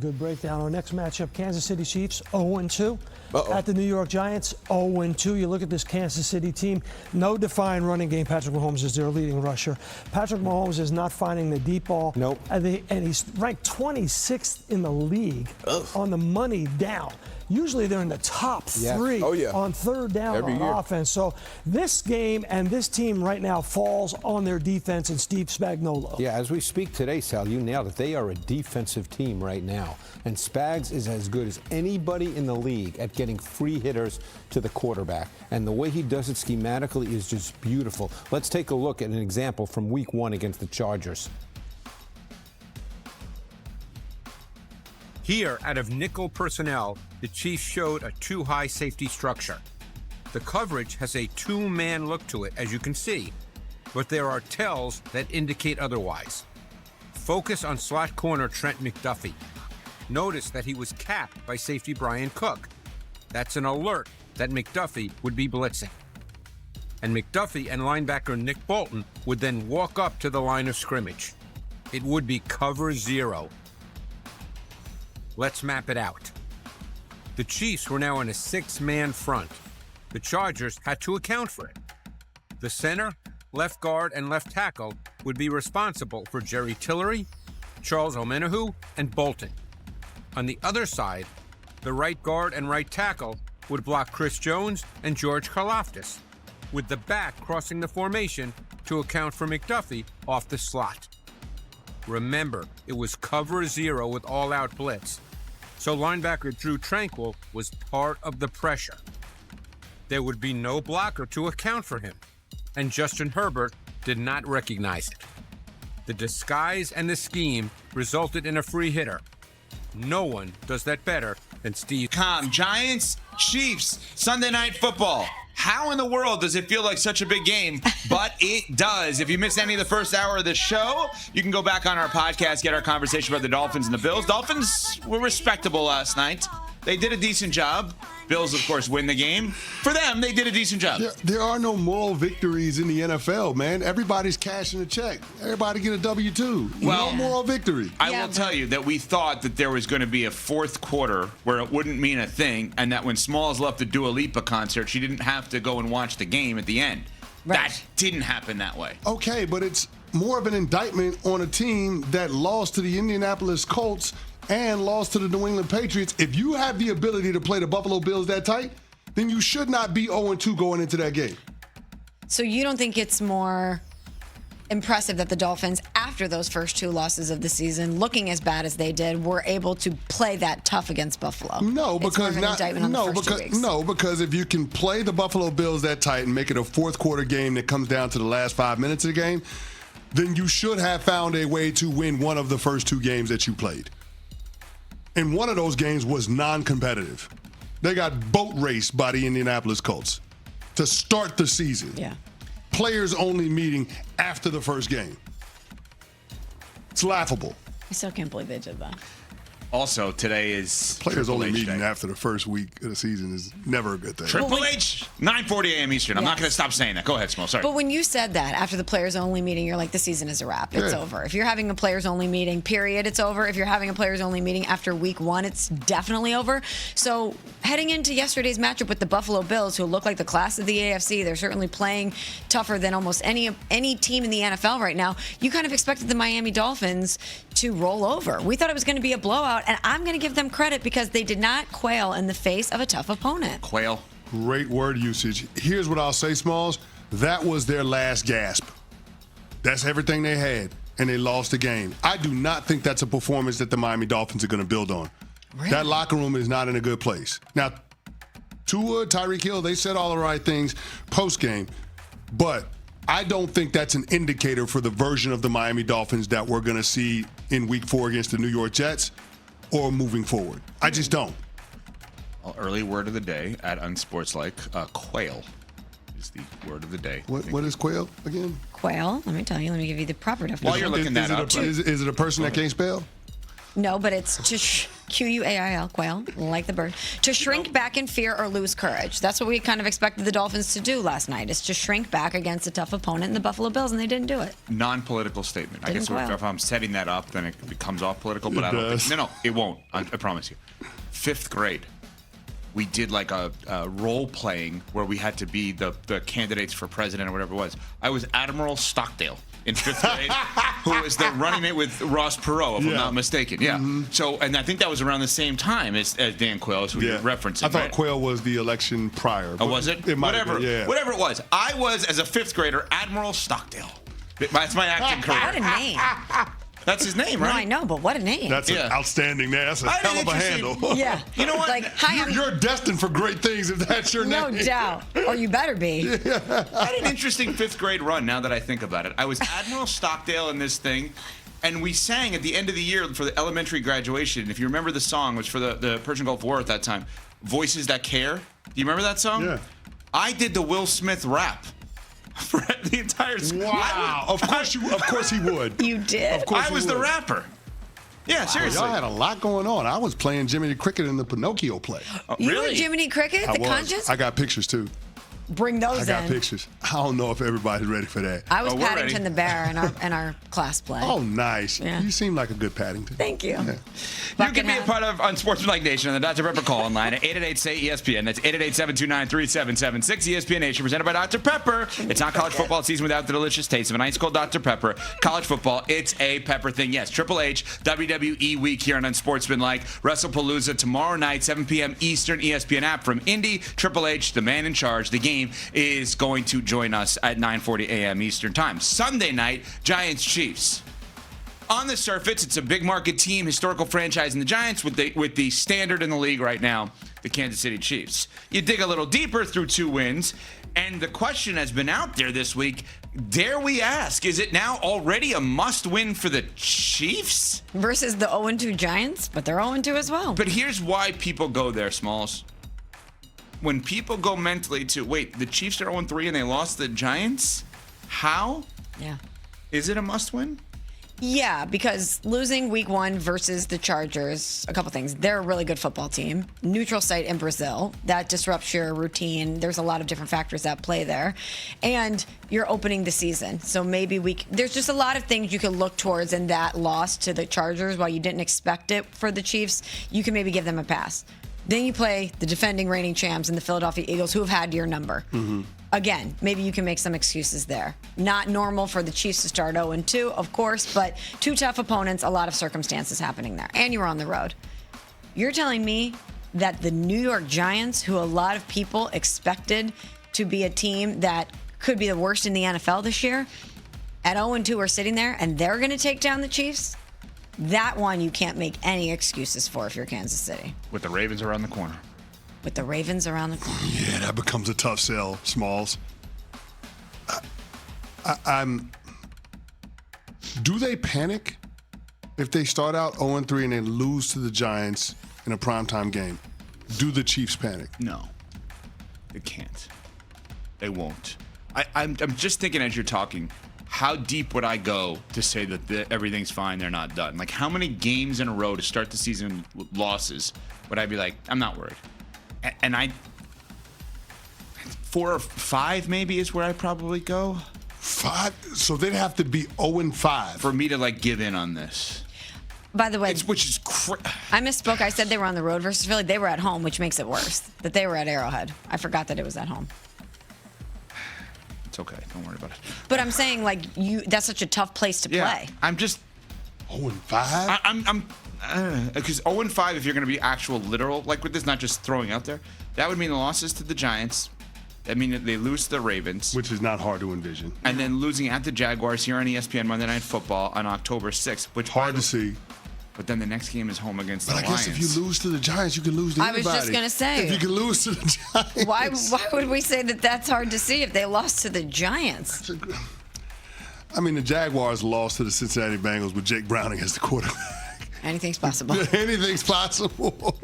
good breakdown. Our next matchup, Kansas City Chiefs 0-2 at the New York Giants 0-2. You look at this Kansas City team, no defined running game. Patrick Mahomes is their leading rusher. Patrick Mahomes is not finding the deep ball. Nope. And he's ranked 26th in the league on the money down. Usually they're in the top three on third down on offense. So this game and this team right now falls on their defense and Steve Spagnuolo. Yeah, as we speak today, Sal, you nailed it. They are a defensive team right now. And Spags is as good as anybody in the league at getting free hitters to the quarterback. And the way he does it schematically is just beautiful. Let's take a look at an example from week 1 against the Chargers. Here, out of nickel personnel, the Chiefs showed a too-high safety structure. The coverage has a two-man look to it, as you can see, but there are tells that indicate otherwise. Focus on slot corner Trent McDuffie. Notice that he was capped by safety Brian Cook. That's an alert that McDuffie would be blitzing. And McDuffie and linebacker Nick Bolton would then walk up to the line of scrimmage. It would be cover 0. Let's map it out. The Chiefs were now in a 6-man front. The Chargers had to account for it. The center, left guard, and left tackle would be responsible for Jerry Tillery, Charles Omenihu, and Bolton. On the other side, the right guard and right tackle would block Chris Jones and George Karlaftis, with the back crossing the formation to account for McDuffie off the slot. Remember, it was cover 0 with all-out blitz, so linebacker Drew Tranquill was part of the pressure. There would be no blocker to account for him, and Justin Herbert did not recognize it. The disguise and the scheme resulted in a free hitter. No one does that better than Steve. Giants, Chiefs, Sunday Night Football. How in the world does it feel like such a big game? But it does. If you missed any of the first hour of the show, you can go back on our podcast, get our conversation about the Dolphins and the Bills. Dolphins were respectable last night. They did a decent job. Bills, of course, win the game. For them, they did a decent job. There are no moral victories in the NFL, man. Everybody's cashing a check. Everybody get a W-2. Well, no moral victory. I will tell you that we thought that there was going to be a fourth quarter where it wouldn't mean a thing, and that when Smalls left the Dua Lipa concert, she didn't have to go and watch the game at the end. Right. That didn't happen that way. Okay, but it's more of an indictment on a team that lost to the Indianapolis Colts and lost to the New England Patriots. If you have the ability to play the Buffalo Bills that tight, then you should not be 0-2 going into that game. So you don't think it's more impressive that the Dolphins, after those first 2 losses of the season, looking as bad as they did, were able to play that tough against Buffalo? No, because because if you can play the Buffalo Bills that tight and make it a fourth quarter game that comes down to the last 5 minutes of the game, then you should have found a way to win one of the first 2 games that you played. And one of those games was non-competitive. They got boat raced by the Indianapolis Colts to start the season. Yeah. Players only meeting after the first game. It's laughable. I still can't believe they did that. Also, today is Players Triple only H meeting Day. after the first week of the season is never a good thing. Triple H, 9:40 a.m. Eastern. I'm not going to stop saying that. Go ahead, Small. Sorry. But when you said that after the players-only meeting, you're like, the season is a wrap. It's over. If you're having a players-only meeting, period, it's over. If you're having a players-only meeting after week 1, it's definitely over. So heading into yesterday's matchup with the Buffalo Bills, who look like the class of the AFC, they're certainly playing tougher than almost any team in the NFL right now. You kind of expected the Miami Dolphins to roll over. We thought it was going to be a blowout, and I'm going to give them credit because they did not quail in the face of a tough opponent. Quail. Great word usage. Here's what I'll say, Smalls. That was their last gasp. That's everything they had, and they lost the game. I do not think that's a performance that the Miami Dolphins are going to build on. Really? That locker room is not in a good place. Now, Tua, Tyreek Hill, they said all the right things post-game, but I don't think that's an indicator for the version of the Miami Dolphins that we're going to see in Week 4 against the New York Jets or moving forward. I just don't. Well, early word of the day at Unsportslike, quail is the word of the day. What is quail again? Quail, let me tell you. Let me give you the proper definition. While you're looking that up. Is it a person that can't spell? No, but it's Quail, quail, like the bird, to shrink back in fear or lose courage. That's what we kind of expected the Dolphins to do last night, is to shrink back against a tough opponent in the Buffalo Bills, and they didn't do it. Non-political statement. I guess if I'm setting that up, then it becomes off political, but I don't think. No, it won't. I promise you. 5th grade. We did like a role playing where we had to be the candidates for president or whatever it was. I was Admiral Stockdale in 5th grade, who was the running mate with Ross Perot, if I'm not mistaken. Yeah. Mm-hmm. So, and I think that was around the same time as Dan Quayle, as we were referencing. I thought Quayle was the election prior. Oh, was it? Whatever it was. I was, as a 5th grader, Admiral Stockdale. That's my acting career. What a name. That's his name, right? No, I know, but what a name. That's an outstanding name. That's a hell of a handle. Yeah. You know what? Like, hi, you're destined for great things if that's your name. No doubt. Or you better be. I had an interesting 5th grade run, now that I think about it. I was Admiral Stockdale in this thing, and we sang at the end of the year for the elementary graduation. If you remember the song, it was for the Persian Gulf War at that time, Voices That Care. Do you remember that song? Yeah. I did the Will Smith rap. For the entire school. Wow! Of course he would. You did. Of course I was the rapper. Yeah, seriously. Y'all had a lot going on. I was playing Jiminy Cricket in the Pinocchio play. You really? were Jiminy Cricket, the conscious? I got pictures too. Bring those in. I got pictures. I don't know if everybody's ready for that. I was Paddington the Bear in our class play. Oh, nice. Yeah. You seem like a good Paddington. Thank you. Yeah. You can be a part of Unsportsmanlike Nation on the Dr. Pepper call-in line at 888-SAY-ESPN. That's 888-729-3776. ESPN Nation, presented by Dr. Pepper. It's not college football season without the delicious taste of an ice-cold Dr. Pepper. College football, it's a pepper thing. Yes, Triple H, WWE Week here on Unsportsmanlike. WrestlePalooza tomorrow night, 7 p.m. Eastern, ESPN app from Indy. Triple H, the man in charge. The game is going to join us at 9:40 a.m. Eastern time. Sunday night, Giants-Chiefs. On the surface, it's a big market team, historical franchise in the Giants with the standard in the league right now, the Kansas City Chiefs. You dig a little deeper through 2 wins, and the question has been out there this week, dare we ask, is it now already a must-win for the Chiefs? Versus the 0-2 Giants, but they're 0-2 as well. But here's why people go there, Smalls. When people go mentally to, wait, the Chiefs are 0-3 and they lost the Giants? How? Yeah. Is it a must-win? Yeah, because losing week 1 versus the Chargers, a couple things. They're a really good football team. Neutral site in Brazil. That disrupts your routine. There's a lot of different factors at play there. And you're opening the season. So maybe there's just a lot of things you can look towards in that loss to the Chargers. While you didn't expect it for the Chiefs, you can maybe give them a pass. Then you play the defending reigning champs and the Philadelphia Eagles, who have had your number. Mm-hmm. Again, maybe you can make some excuses there. Not normal for the Chiefs to start 0-2, of course, but 2 tough opponents, a lot of circumstances happening there. And you were on the road. You're telling me that the New York Giants, who a lot of people expected to be a team that could be the worst in the NFL this year, at 0-2 are sitting there and they're going to take down the Chiefs? That one you can't make any excuses for if you're Kansas City. With the Ravens around the corner. With the Ravens around the corner. Yeah, that becomes a tough sell, Smalls. Do they panic if they start out 0-3 and they lose to the Giants in a primetime game? Do the Chiefs panic? No, they can't. They won't. I'm just thinking as you're talking, how deep would I go to say that everything's fine, they're not done? Like, how many games in a row to start the season with losses would I be like, I'm not worried? And 4 or 5 maybe is where I probably go. 5? So they'd have to be 0-5 for me to like give in on this. By the way, I misspoke. I said they were on the road versus Philly. They were at home, which makes it worse. That they were at Arrowhead. I forgot that it was at home. It's okay. Don't worry about it. But I'm saying, like, that's such a tough place to play. I'm just 0-5. I'm because 0-5, if you're going to be actual literal, like with this, not just throwing out there, that would mean the losses to the Giants. That mean that they lose to the Ravens, which is not hard to envision, and then losing at the Jaguars here on ESPN Monday Night Football on October 6th, which hard to see. But then the next game is home against the Lions. But I guess if you lose to the Giants, you can lose to anybody. I was just going to say. If you can lose to the Giants. Why would we say that that's hard to see if they lost to the Giants? I mean, the Jaguars lost to the Cincinnati Bengals with Jake Browning as the quarterback. Anything's possible. Anything's possible.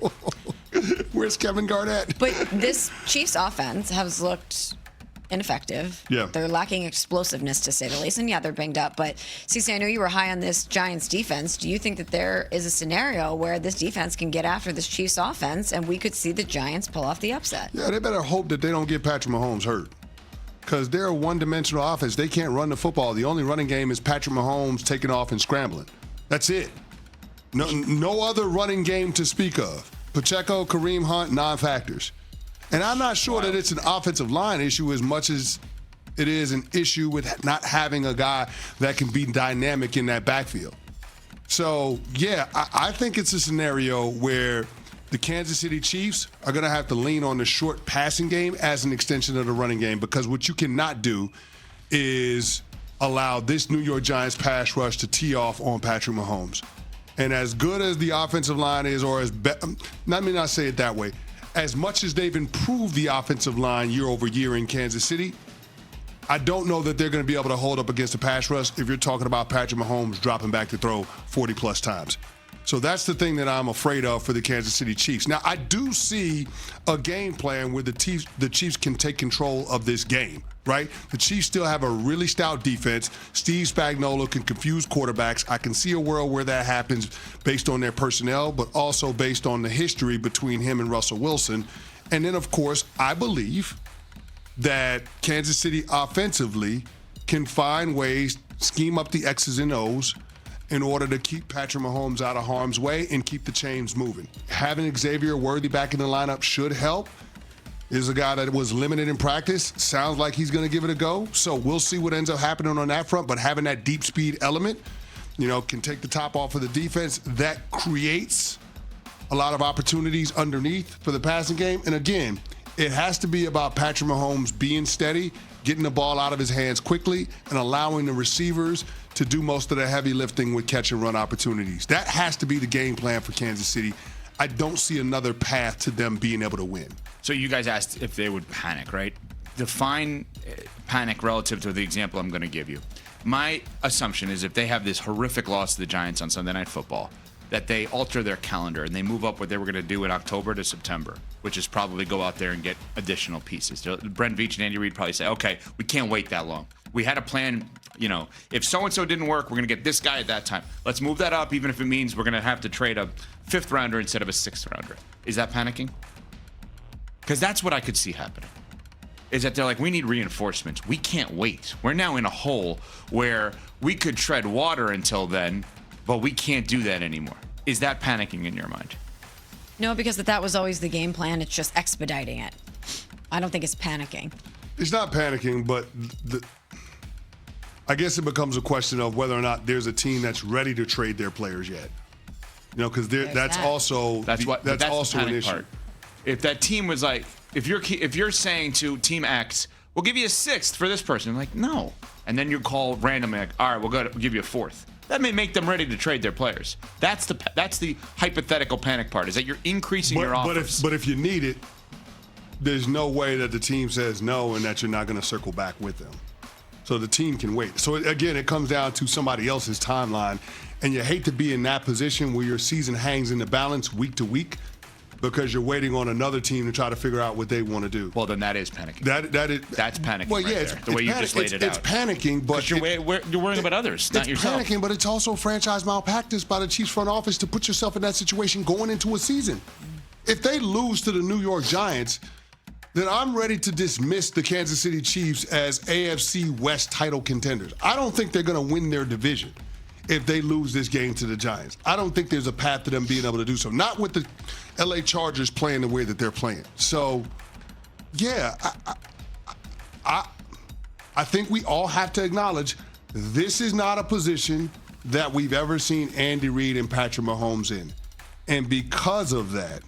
Where's Kevin Garnett? But this Chiefs offense has looked ineffective. Yeah. They're lacking explosiveness, to say the least. And yeah, they're banged up. But Cece, I know you were high on this Giants defense. Do you think that there is a scenario where this defense can get after this Chiefs offense and we could see the Giants pull off the upset? Yeah, they better hope that they don't get Patrick Mahomes hurt. Because they're a one-dimensional offense. They can't run the football. The only running game is Patrick Mahomes taking off and scrambling. That's it. No other running game to speak of. Pacheco, Kareem Hunt, non-factors. And I'm not sure that it's an offensive line issue as much as it is an issue with not having a guy that can be dynamic in that backfield. So, yeah, I think it's a scenario where the Kansas City Chiefs are going to have to lean on the short passing game as an extension of the running game, because what you cannot do is allow this New York Giants pass rush to tee off on Patrick Mahomes. And as good as the offensive line is, or let me not say it that way, as much as they've improved the offensive line year over year in Kansas City, I don't know that they're going to be able to hold up against the pass rush if you're talking about Patrick Mahomes dropping back to throw 40-plus times. So that's the thing that I'm afraid of for the Kansas City Chiefs. Now, I do see a game plan where the Chiefs can take control of this game, right? The Chiefs still have a really stout defense. Steve Spagnuolo can confuse quarterbacks. I can see a world where that happens based on their personnel, but also based on the history between him and Russell Wilson. And then, of course, I believe that Kansas City offensively can find ways, scheme up the X's and O's in order to keep Patrick Mahomes out of harm's way and keep the chains moving. Having Xavier Worthy back in the lineup should help. Is a guy that was limited in practice. Sounds like he's going to give it a go. So we'll see what ends up happening on that front. But having that deep speed element, can take the top off of the defense. That creates a lot of opportunities underneath for the passing game. And again, it has to be about Patrick Mahomes being steady, getting the ball out of his hands quickly, and allowing the receivers to do most of the heavy lifting with catch and run opportunities. That has to be the game plan for Kansas City. I don't see another path to them being able to win. So you guys asked if they would panic, right? Define panic relative to the example I'm going to give you. My assumption is if they have this horrific loss to the Giants on Sunday Night Football, that they alter their calendar and they move up what they were going to do in October to September, which is probably go out there and get additional pieces. Brent Veach and Andy Reid probably say, okay, we can't wait that long. We had a plan, if so-and-so didn't work, we're going to get this guy at that time. Let's move that up, even if it means we're going to have to trade a 5th rounder instead of a 6th rounder. Is that panicking? Because that's what I could see happening. Is that they're like, we need reinforcements. We can't wait. We're now in a hole where we could tread water until then, but we can't do that anymore. Is that panicking in your mind? No, because that was always the game plan. It's just expediting it. I don't think it's panicking. It's not panicking, but I guess it becomes a question of whether or not there's a team that's ready to trade their players yet. Because that's also an issue. Part. If that team was like, if you're saying to Team X, we'll give you a 6th for this person, like no, and then you call randomly, like, all right, we'll give you a 4th. That may make them ready to trade their players. That's the hypothetical panic part, is that you're increasing your offers. But if you need it, there's no way that the team says no and that you're not going to circle back with them. So the team can wait. So again, it comes down to somebody else's timeline, and you hate to be in that position where your season hangs in the balance week to week because you're waiting on another team to try to figure out what they want to do. Well, then that is panicking. That's panicking. Well, yeah, right there, the way you just laid it out. It's panicking, but you're worrying about others, not yourself. It's panicking, but it's also franchise malpractice by the Chiefs front office to put yourself in that situation going into a season. If they lose to the New York Giants, then I'm ready to dismiss the Kansas City Chiefs as AFC West title contenders. I don't think they're going to win their division if they lose this game to the Giants. I don't think there's a path to them being able to do so. Not with the LA Chargers playing the way that they're playing. So, yeah, I think we all have to acknowledge this is not a position that we've ever seen Andy Reid and Patrick Mahomes in. And because of that,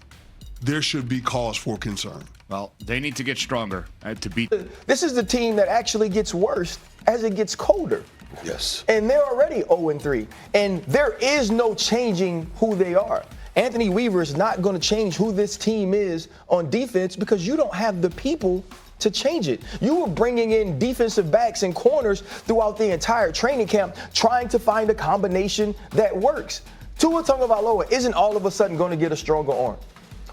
there should be cause for concern. Well, they need to get stronger to beat. This is the team that actually gets worse as it gets colder. Yes. And they're already 0-3. And there is no changing who they are. Anthony Weaver is not going to change who this team is on defense because you don't have the people to change it. You were bringing in defensive backs and corners throughout the entire training camp trying to find a combination that works. Tua Tagovailoa isn't all of a sudden going to get a stronger arm.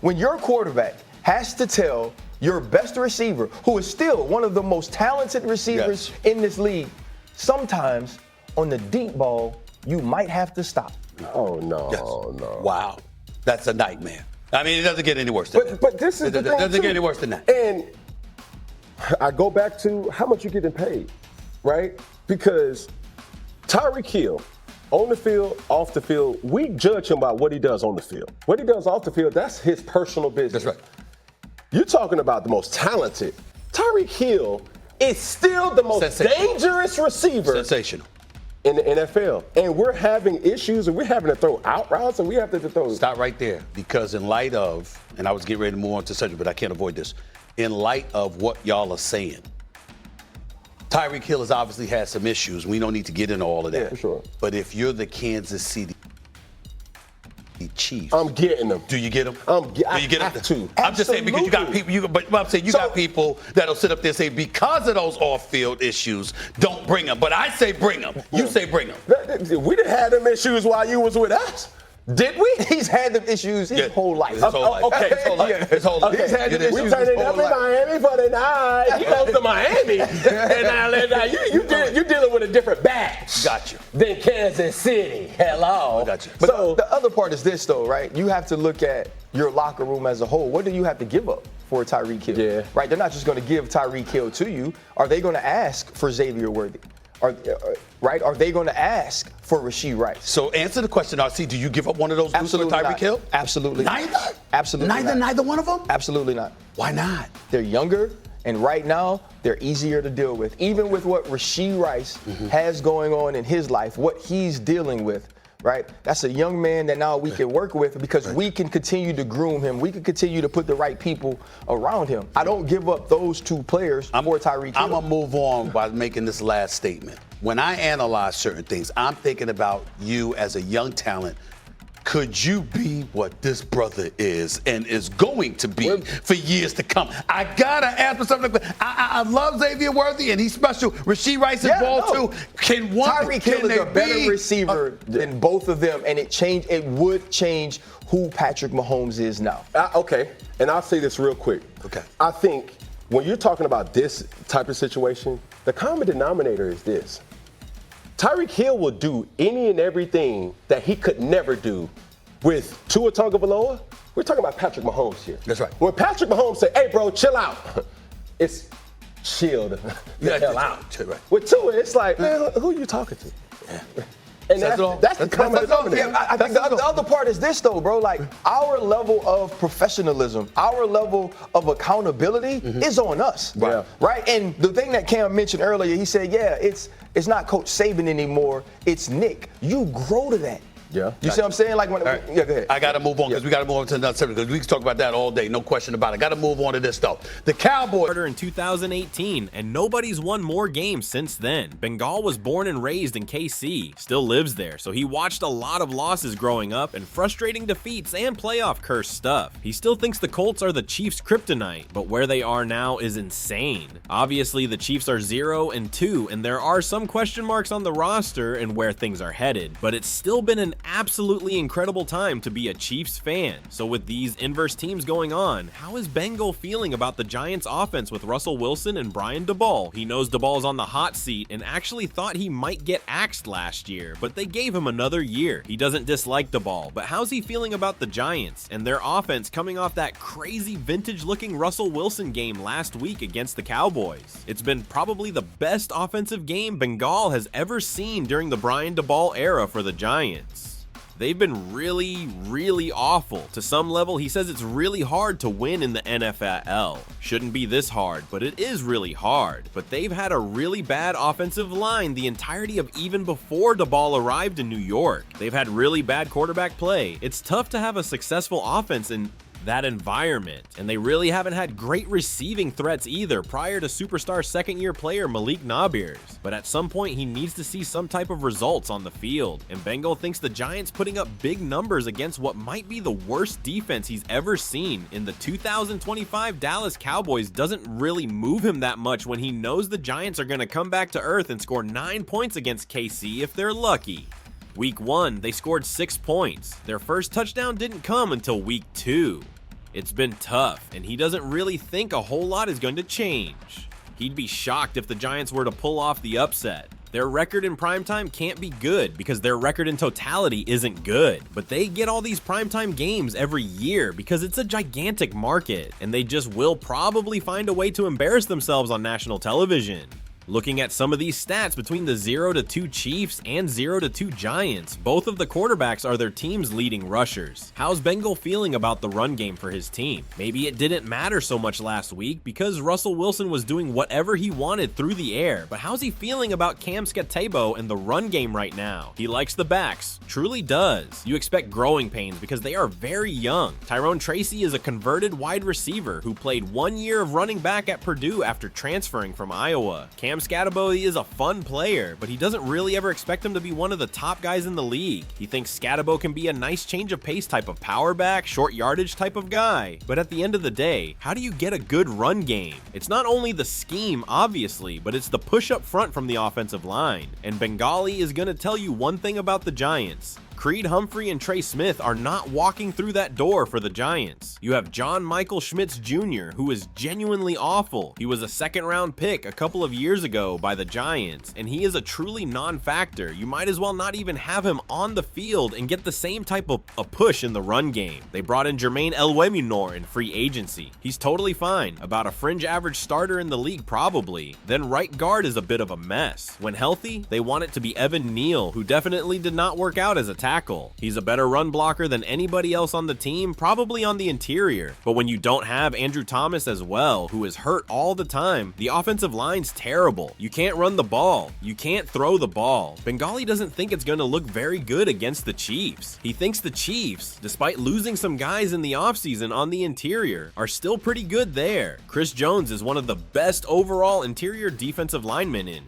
When your quarterback has to tell your best receiver, who is still one of the most talented receivers in this league, sometimes on the deep ball, you might have to stop. Oh, no. Wow. That's a nightmare. I mean, it doesn't get any worse than that. But this is the thing, It doesn't get any worse than that. And I go back to how much you're getting paid, right? Because Tyreek Hill, on the field, off the field, we judge him by what he does on the field. What he does off the field, that's his personal business. That's right. You're talking about the most talented. Tyreek Hill is still the most dangerous receiver in the NFL. And we're having issues, and we're having to throw out routes, and we have to throw. Stop right there, because in light of, and I was getting ready to move on to subject, but I can't avoid this. In light of what y'all are saying, Tyreek Hill has obviously had some issues. We don't need to get into all of that. Yeah, for sure. But if you're the Kansas City Chiefs, I'm getting them. Do you get them? Do you get them? I'm just saying because you got people. But I'm saying you got people that'll sit up there and say because of those off-field issues, don't bring them. But I say bring them. You say bring them. We didn't have them issues while you was with us. Did we? He's had them issues his whole life. His whole life. Okay. His whole life. He's had them issues. We turning up in Miami for the night. He goes to Miami. And now you're dealing with a different batch. Got you. Than Kansas City. Hello. I got you. But so, the other part is this, though, right? You have to look at your locker room as a whole. What do you have to give up for Tyreek Hill? Yeah. Right? They're not just going to give Tyreek Hill to you. Are they going to ask for Xavier Worthy? Right? Are they going to ask for Rashee Rice? So answer the question, RC. Do you give up one of those boots for Tyreek Hill? Absolutely Neither? not. Absolutely not. Neither one of them? Absolutely not. Why not? They're younger, and right now, they're easier to deal with. Even with what Rashee Rice has going on in his life, what he's dealing with, right? That's a young man that now we can work with because we can continue to groom him. We can continue to put the right people around him. I don't give up those two players for Tyreek Hill. I'm going to move on by making this last statement. When I analyze certain things, I'm thinking about you as a young talent. Could you be what this brother is and is going to be for years to come? I got to ask for something like that. I love Xavier Worthy, and he's special. Rashee Rice is ball too. Tyreek Hill is a better receiver than both of them, and it would change who Patrick Mahomes is now. Okay, and I'll say this real quick. Okay. I think when you're talking about this type of situation, the common denominator is this. Tyreek Hill will do any and everything that he could never do with Tua Tagovailoa. We're talking about Patrick Mahomes here. That's right. When Patrick Mahomes say, "Hey, bro, chill out," it's chill the hell out. Right. With Tua, it's like, man, who are you talking to? Yeah. And that's the common denominator. I think the other part is this, though, bro. Like, our level of professionalism, our level of accountability is on us. Right? And the thing that Cam mentioned earlier, he said, it's not Coach Saban anymore, it's Nick. You grow to that. Yeah. You see what I'm saying? Like when, right. Yeah, go ahead. I got to move on because we got to move on to another subject because we can talk about that all day. No question about it. Got to move on to this stuff. The Cowboys. In 2018, and nobody's won more games since then. Bengal was born and raised in KC, still lives there, so he watched a lot of losses growing up and frustrating defeats and playoff curse stuff. He still thinks the Colts are the Chiefs' kryptonite, but where they are now is insane. Obviously, the Chiefs are 0-2, and there are some question marks on the roster and where things are headed, but it's still been an absolutely incredible time to be a Chiefs fan. So with these inverse teams going on, how is Bengal feeling about the Giants offense with Russell Wilson and Brian Daboll? He knows Daboll's on the hot seat and actually thought he might get axed last year, but they gave him another year. He doesn't dislike Daboll, but how's he feeling about the Giants and their offense coming off that crazy vintage looking Russell Wilson game last week against the Cowboys? It's been probably the best offensive game Bengal has ever seen during the Brian Daboll era for the Giants. They've been really, really awful. To some level, he says it's really hard to win in the NFL. Shouldn't be this hard, but it is really hard. But they've had a really bad offensive line the entirety of even before Daboll arrived in New York. They've had really bad quarterback play. It's tough to have a successful offense in that environment, and they really haven't had great receiving threats either prior to superstar second-year player Malik Nabers. But at some point, he needs to see some type of results on the field, and Bengal thinks the Giants putting up big numbers against what might be the worst defense he's ever seen in the 2025 Dallas Cowboys doesn't really move him that much when he knows the Giants are going to come back to earth and score 9 points against KC if they're lucky. Week 1, they scored 6 points. Their first touchdown didn't come until week 2. It's been tough, and he doesn't really think a whole lot is going to change. He'd be shocked if the Giants were to pull off the upset. Their record in primetime can't be good because their record in totality isn't good. But they get all these primetime games every year because it's a gigantic market, and they just will probably find a way to embarrass themselves on national television. Looking at some of these stats between the 0-2 Chiefs and 0-2 Giants, both of the quarterbacks are their team's leading rushers. How's Bengal feeling about the run game for his team? Maybe it didn't matter so much last week because Russell Wilson was doing whatever he wanted through the air, but how's he feeling about Cam Skatebo and the run game right now? He likes the backs, truly does. You expect growing pains because they are very young. Tyrone Tracy is a converted wide receiver who played 1 year of running back at Purdue after transferring from Iowa. Cam Skatebo is a fun player, but he doesn't really ever expect him to be one of the top guys in the league. He thinks Skatebo can be a nice change of pace type of power back, short yardage type of guy. But at the end of the day, how do you get a good run game? It's not only the scheme, obviously, but it's the push up front from the offensive line. And Bengali is going to tell you one thing about the Giants. Creed Humphrey and Trey Smith are not walking through that door for the Giants. You have John Michael Schmitz Jr., who is genuinely awful. He was a second-round pick a couple of years ago by the Giants, and he is a truly non-factor. You might as well not even have him on the field and get the same type of a push in the run game. They brought in Jermaine Elweminor in free agency. He's totally fine, about a fringe average starter in the league probably. Then right guard is a bit of a mess. When healthy, they want it to be Evan Neal, who definitely did not work out as a tackle. He's a better run blocker than anybody else on the team, probably on the interior. But when you don't have Andrew Thomas as well, who is hurt all the time, the offensive line's terrible. You can't run the ball. You can't throw the ball. Bengali doesn't think it's going to look very good against the Chiefs. He thinks the Chiefs, despite losing some guys in the offseason on the interior, are still pretty good there. Chris Jones is one of the best overall interior defensive linemen in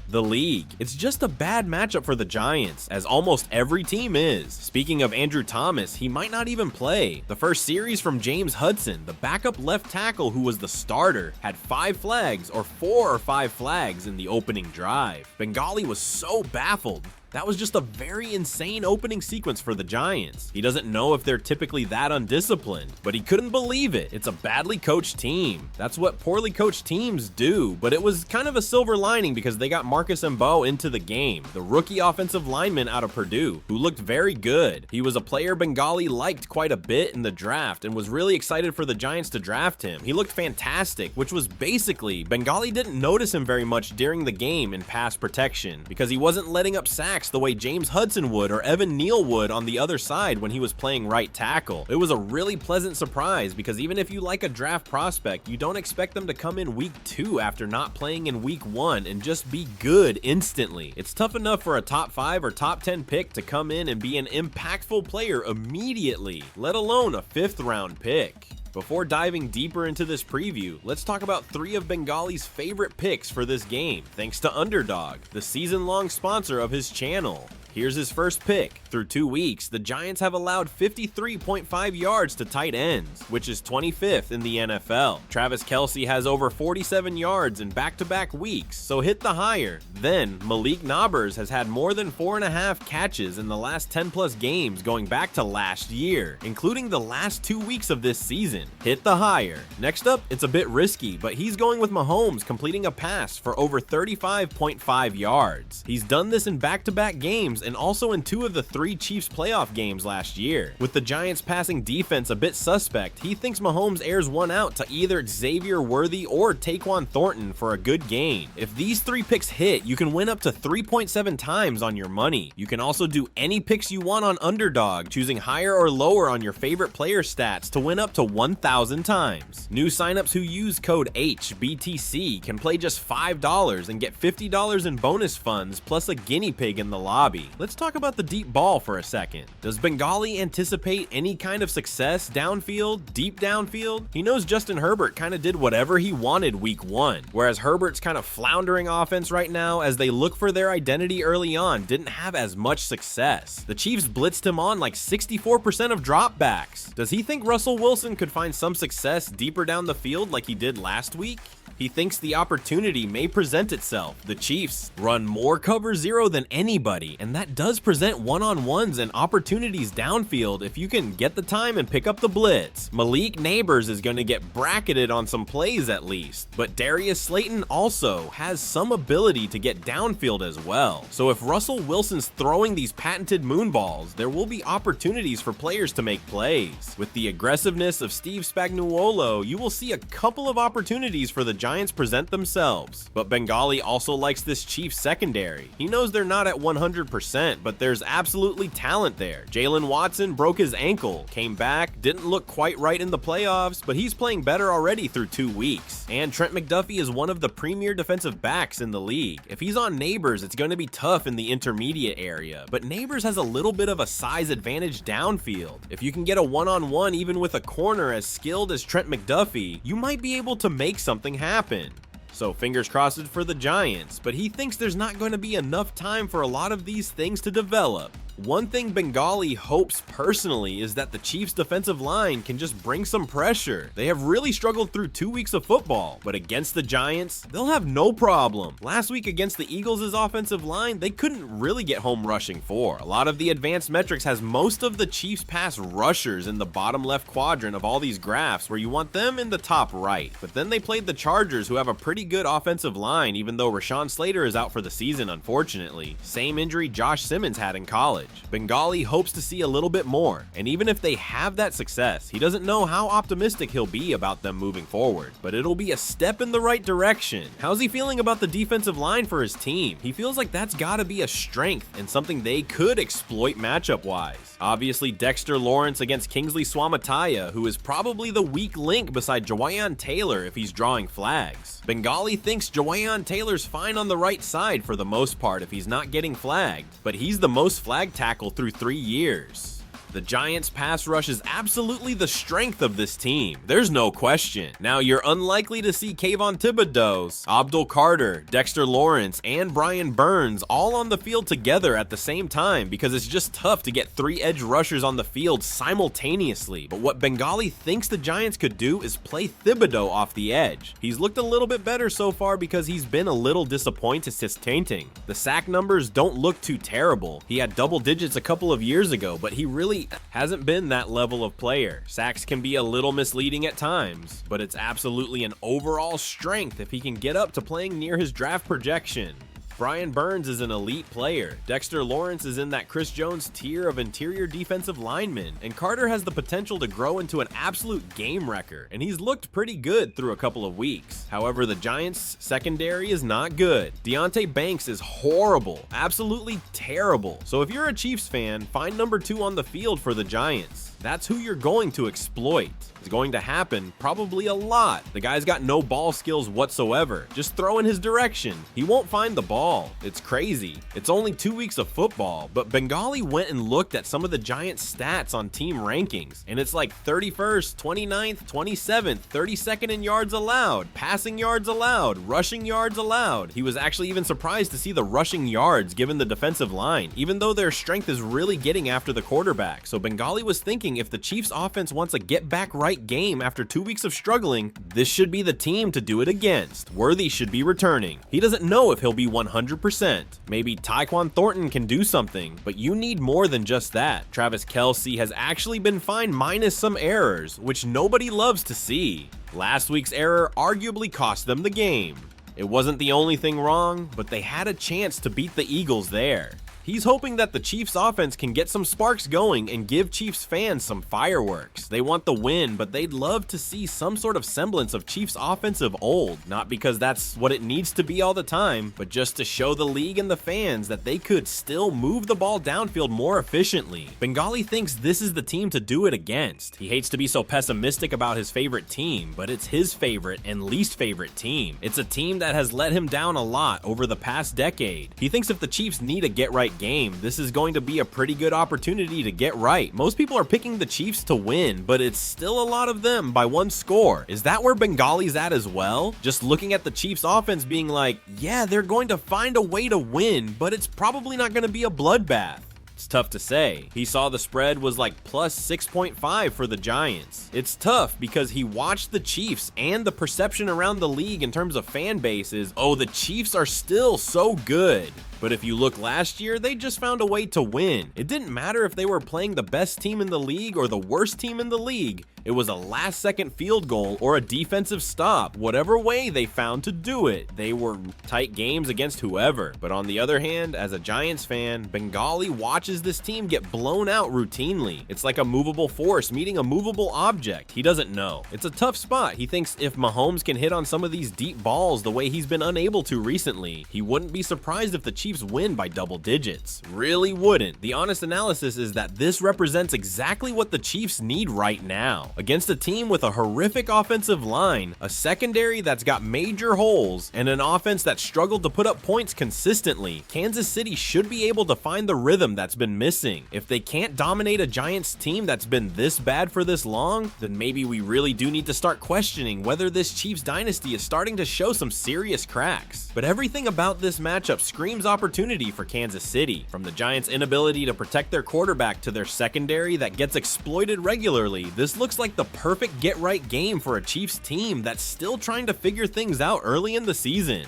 the league. It's just a bad matchup for the Giants, as almost every team is. Speaking of Andrew Thomas, he might not even play. The first series from James Hudson, the backup left tackle who was the starter, had 5 flags or 4 or 5 flags in the opening drive. Bengali was so baffled. That was just a very insane opening sequence for the Giants. He doesn't know if they're typically that undisciplined, but he couldn't believe it. It's a badly coached team. That's what poorly coached teams do, but it was kind of a silver lining because they got Marcus Mbow into the game, the rookie offensive lineman out of Purdue, who looked very good. He was a player Bengali liked quite a bit in the draft and was really excited for the Giants to draft him. He looked fantastic, which was basically, Bengali didn't notice him very much during the game in pass protection because he wasn't letting up sacks the way James Hudson would or Evan Neal would on the other side when he was playing right tackle. It was a really pleasant surprise because even if you like a draft prospect, you don't expect them to come in week 2 after not playing in week 1 and just be good instantly. It's tough enough for a top 5 or top 10 pick to come in and be an impactful player immediately, let alone a 5th round pick. Before diving deeper into this preview, let's talk about 3 of Bengali's favorite picks for this game, thanks to Underdog, the season-long sponsor of his channel. Here's his first pick. Through 2 weeks, the Giants have allowed 53.5 yards to tight ends, which is 25th in the NFL. Travis Kelce has over 47 yards in back-to-back weeks, so hit the higher. Then, Malik Nabers has had more than 4.5 catches in the last 10-plus games going back to last year, including the last 2 weeks of this season. Hit the higher. Next up, it's a bit risky, but he's going with Mahomes completing a pass for over 35.5 yards. He's done this in back-to-back games and also in 2 of the 3 Chiefs playoff games last year. With the Giants passing defense a bit suspect, he thinks Mahomes airs one out to either Xavier Worthy or Taquan Thornton for a good gain. If these 3 picks hit, you can win up to 3.7 times on your money. You can also do any picks you want on Underdog, choosing higher or lower on your favorite player stats to win up to 1,000 times. New signups who use code HBTC can play just $5 and get $50 in bonus funds plus a guinea pig in the lobby. Let's talk about the deep ball for a second. Does Bengali anticipate any kind of success downfield, deep downfield? He knows Justin Herbert kind of did whatever he wanted week 1, whereas Herbert's kind of floundering offense right now as they look for their identity early on didn't have as much success. The Chiefs blitzed him on like 64% of dropbacks. Does he think Russell Wilson could find some success deeper down the field like he did last week? He thinks the opportunity may present itself. The Chiefs run more cover zero than anybody, and that does present one-on-ones and opportunities downfield if you can get the time and pick up the blitz. Malik Neighbors is going to get bracketed on some plays at least, but Darius Slayton also has some ability to get downfield as well. So if Russell Wilson's throwing these patented moon balls, there will be opportunities for players to make plays. With the aggressiveness of Steve Spagnuolo, you will see a couple of opportunities for the Giants present themselves. But Bengali also likes this Chiefs secondary. He knows they're not at 100%, but there's absolutely talent there. Jalen Watson broke his ankle, came back, didn't look quite right in the playoffs, but he's playing better already through 2 weeks. And Trent McDuffie is one of the premier defensive backs in the league. If he's on Neighbors, it's going to be tough in the intermediate area, but Neighbors has a little bit of a size advantage downfield. If you can get a one-on-one even with a corner as skilled as Trent McDuffie, you might be able to make something happen. So fingers crossed for the Giants, but he thinks there's not going to be enough time for a lot of these things to develop. One thing Bengali hopes personally is that the Chiefs' defensive line can just bring some pressure. They have really struggled through 2 weeks of football, but against the Giants, they'll have no problem. Last week against the Eagles' offensive line, they couldn't really get home rushing for. A lot of the advanced metrics has most of the Chiefs' pass rushers in the bottom left quadrant of all these graphs where you want them in the top right. But then they played the Chargers, who have a pretty good offensive line, even though Rashawn Slater is out for the season, unfortunately. Same injury Josh Simmons had in college. Bengali hopes to see a little bit more, and even if they have that success, he doesn't know how optimistic he'll be about them moving forward, but it'll be a step in the right direction. How's he feeling about the defensive line for his team? He feels like that's gotta be a strength and something they could exploit matchup-wise. Obviously, Dexter Lawrence against Kingsley Suamataia, who is probably the weak link beside Jawayan Taylor if he's drawing flags. Bengali thinks Jawayan Taylor's fine on the right side for the most part if he's not getting flagged, but he's the most flagged tackle through 3 years. The Giants' pass rush is absolutely the strength of this team. There's no question. Now, you're unlikely to see Kayvon Thibodeau, Abdul Carter, Dexter Lawrence, and Brian Burns all on the field together at the same time because it's just tough to get 3 edge rushers on the field simultaneously. But what Bengali thinks the Giants could do is play Thibodeau off the edge. He's looked a little bit better so far because he's been a little disappointing. The sack numbers don't look too terrible. He had double digits a couple of years ago, but he really hasn't been that level of player. Sacks can be a little misleading at times, but it's absolutely an overall strength if he can get up to playing near his draft projection. Brian Burns is an elite player. Dexter Lawrence is in that Chris Jones tier of interior defensive linemen, and Carter has the potential to grow into an absolute game wrecker, and he's looked pretty good through a couple of weeks. However, the Giants' secondary is not good. Deonte Banks is horrible, absolutely terrible. So if you're a Chiefs fan, find number 2 on the field for the Giants. That's who you're going to exploit. It's going to happen probably a lot. The guy's got no ball skills whatsoever. Just throw in his direction. He won't find the ball. It's crazy. It's only 2 weeks of football, but Bengali went and looked at some of the Giants' stats on team rankings, and it's like 31st, 29th, 27th, 32nd in yards allowed, passing yards allowed, rushing yards allowed. He was actually even surprised to see the rushing yards given the defensive line, even though their strength is really getting after the quarterback. So Bengali was thinking if the Chiefs offense wants a get back right game after 2 weeks of struggling, this should be the team to do it against. Worthy should be returning. He doesn't know if he'll be 100%. Maybe Tyquan Thornton can do something, but you need more than just that. Travis Kelce has actually been fine minus some errors, which nobody loves to see. Last week's error arguably cost them the game. It wasn't the only thing wrong, but they had a chance to beat the Eagles there. He's hoping that the Chiefs offense can get some sparks going and give Chiefs fans some fireworks. They want the win, but they'd love to see some sort of semblance of Chiefs offense of old. Not because that's what it needs to be all the time, but just to show the league and the fans that they could still move the ball downfield more efficiently. Bengali thinks this is the team to do it against. He hates to be so pessimistic about his favorite team, but it's his favorite and least favorite team. It's a team that has let him down a lot over the past decade. He thinks if the Chiefs need a get-right game, this is going to be a pretty good opportunity to get right. Most people are picking the Chiefs to win, but it's still a lot of them by 1 score. Is that where Bengali's at as well? Just looking at the Chiefs offense being like, yeah, they're going to find a way to win, but it's probably not going to be a bloodbath. It's tough to say. He saw the spread was like plus 6.5 for the Giants. It's tough because he watched the Chiefs, and the perception around the league in terms of fan base is, oh, the Chiefs are still so good. But if you look last year, they just found a way to win. It didn't matter if they were playing the best team in the league or the worst team in the league. It was a last-second field goal or a defensive stop. Whatever way they found to do it, they were tight games against whoever. But on the other hand, as a Giants fan, Bengali watches this team get blown out routinely. It's like a movable force meeting a movable object. He doesn't know. It's a tough spot. He thinks if Mahomes can hit on some of these deep balls the way he's been unable to recently, he wouldn't be surprised if the Chiefs win by double digits. Really wouldn't. The honest analysis is that this represents exactly what the Chiefs need right now. Against a team with a horrific offensive line, a secondary that's got major holes, and an offense that struggled to put up points consistently, Kansas City should be able to find the rhythm that's been missing. If they can't dominate a Giants team that's been this bad for this long, then maybe we really do need to start questioning whether this Chiefs dynasty is starting to show some serious cracks. But everything about this matchup screams opportunity for Kansas City. From the Giants' inability to protect their quarterback to their secondary that gets exploited regularly, this looks like the perfect get-right game for a Chiefs team that's still trying to figure things out early in the season.